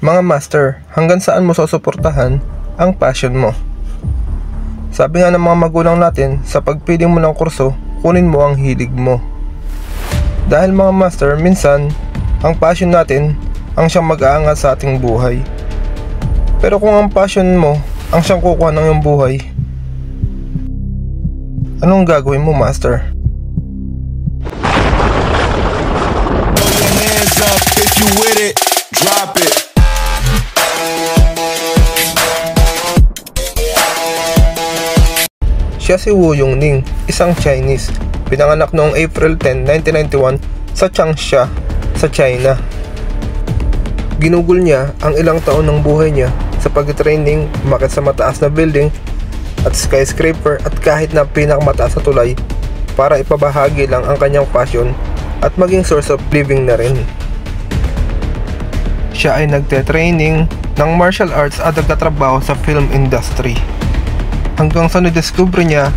Mga master, hanggang saan mo susuportahan ang passion mo? Sabi nga ng mga magulang natin, sa pagpili mo ng kurso, kunin mo ang hilig mo. Dahil mga master, minsan, ang passion natin ang siyang mag-aangat sa ating buhay. Pero kung ang passion mo ang siyang kukuha ng iyong buhay, anong gagawin mo, master? Throw your hands up if you with it, drop it. Siya si Wu Yongning, isang Chinese. Pinanganak noong April 10, 1991 sa Changsha, sa China. Ginugol niya ang ilang taon ng buhay niya sa pag-training, umakyat sa mataas na building at skyscraper at kahit na pinakamataas na tulay para ipabahagi lang ang kanyang passion at maging source of living na rin. Siya ay nagte-training ng martial arts at nagtatrabaho sa film industry. Hanggang sa nadiscover niya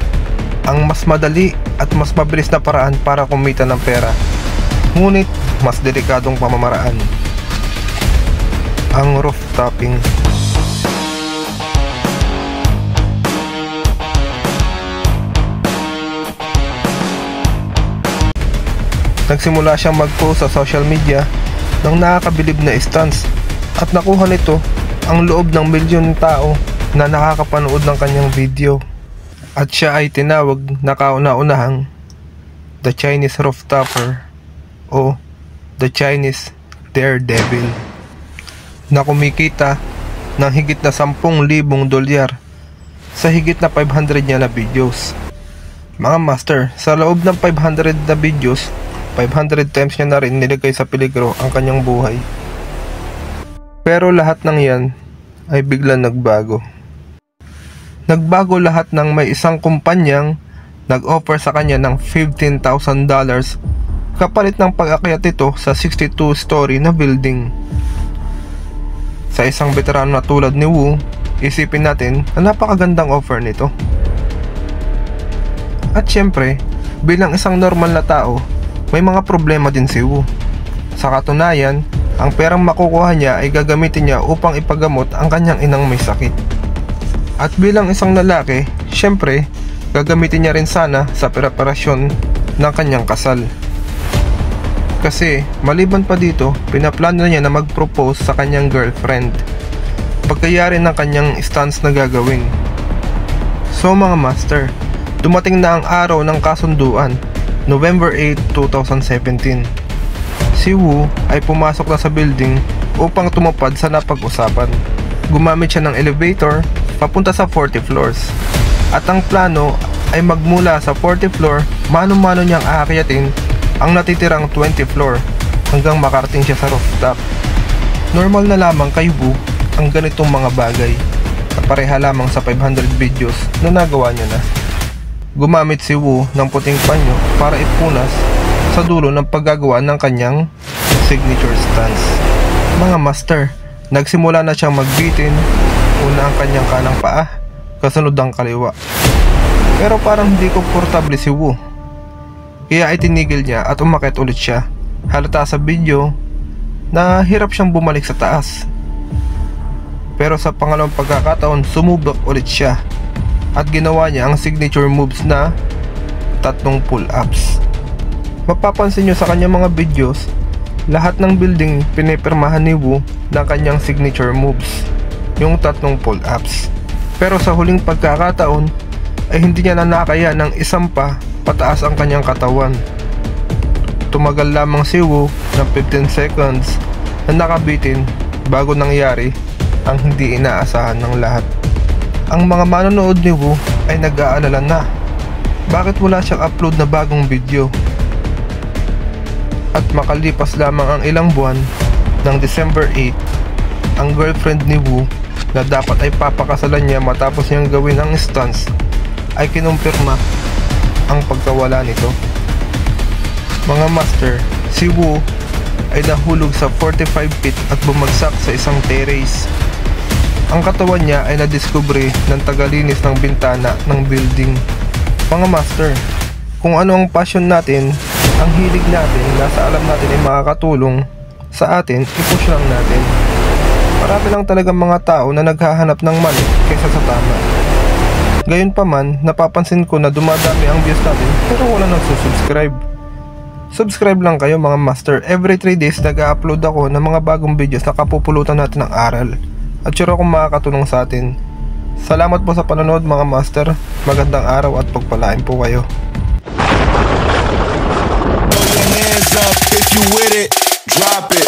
ang mas madali at mas mabilis na paraan para kumita ng pera, ngunit mas delikadong pamamaraan: ang rooftoping. Nagsimula siyang mag-post sa social media ng nakakabilib na stunts at nakuha nito ang loob ng milyon ng tao na nakakapanood ng kanyang video. At siya ay tinawag na kauna-unahang The Chinese Rooftopper o The Chinese Daredevil, na kumikita ng higit na 10,000 dolyar sa higit na 500 niya na videos. Mga master, sa loob ng 500 na videos, 500 times niya na rin nilagay sa peligro ang kanyang buhay. Pero lahat ng yan ay biglang nagbago. Nagbago lahat nang may isang kumpanyang nag-offer sa kanya ng $15,000 kapalit ng pag-akyat ito sa 62-story na building. Sa isang veterano na tulad ni Wu, isipin natin na napakagandang offer nito. At syempre, bilang isang normal na tao, may mga problema din si Wu. Sa katunayan, ang perang makukuha niya ay gagamitin niya upang ipagamot ang kanyang inang may sakit. At bilang isang lalaki, syempre, gagamitin niya rin sana sa preparasyon ng kanyang kasal. Kasi, maliban pa dito, pinaplano niya na mag-propose sa kanyang girlfriend pagkayari ng kanyang stance na gagawin. So mga master, dumating na ang araw ng kasunduan, November 8, 2017. Si Wu ay pumasok na sa building upang tumupad sa napag-usapan. Gumamit siya ng elevator papunta sa 40 floors. At ang plano ay magmula sa 40 floor, mano-mano niyang aakyatin ang natitirang 20 floor hanggang makarating siya sa rooftop. Normal na lamang kay Wu ang ganitong mga bagay, na pareha lamang sa 500 videos na nagawa niya na. Gumamit si Wu ng puting panyo para ipunas sa dulo ng paggagawa ng kanyang signature stance. Mga master, nagsimula na siyang magbitin. Una ang kanyang kanang paa, kasunod ang kaliwa. Pero parang hindi komportable si Wu, kaya ay tinigil niya at umakyat ulit siya. Halata sa video na hirap siyang bumalik sa taas. Pero sa pangalawang pagkakataon, sumubok ulit siya at ginawa niya ang signature moves na 3 pull-ups. Mapapansin nyo sa kanyang mga videos, lahat ng building pinipirmahan ni Wu ng kanyang signature moves, yung 3 pull-ups. Pero sa huling pagkakataon ay hindi niya na nakaya ng isang pa pataas ang kanyang katawan. Tumagal lamang si Wu ng 15 seconds na nakabitin bago nangyari ang hindi inaasahan ng lahat. Ang mga manonood ni Wu ay nag-aalala na, bakit wala siyang upload na bagong video? At makalipas lamang ang ilang buwan, ng December 8, ang girlfriend ni Wu na dapat ay papakasalan niya matapos niyang gawin ang stunts ay kinumpirma ang pagkawala nito. Mga master, si Wu ay nahulog sa 45 feet at bumagsak sa isang terrace. Ang katawan niya ay nadiskubre ng tagalinis ng bintana ng building. Mga master, kung ano ang passion natin, ang hilig natin, nasa alam natin ay makakatulong sa atin, i-push lang natin. Marami lang talagang mga tao na naghahanap ng mali kaysa sa tama. Gayunpaman, napapansin ko na dumadami ang views natin pero wala nagsusubscribe. Subscribe lang kayo mga master. Every 3 days nag-upload ako ng mga bagong videos na kapupulutan natin ng aral. At sure akong makakatulong sa atin. Salamat po sa panonood mga master. Magandang araw at pagpalain po kayo. Throw your hands up if you with it. Drop it.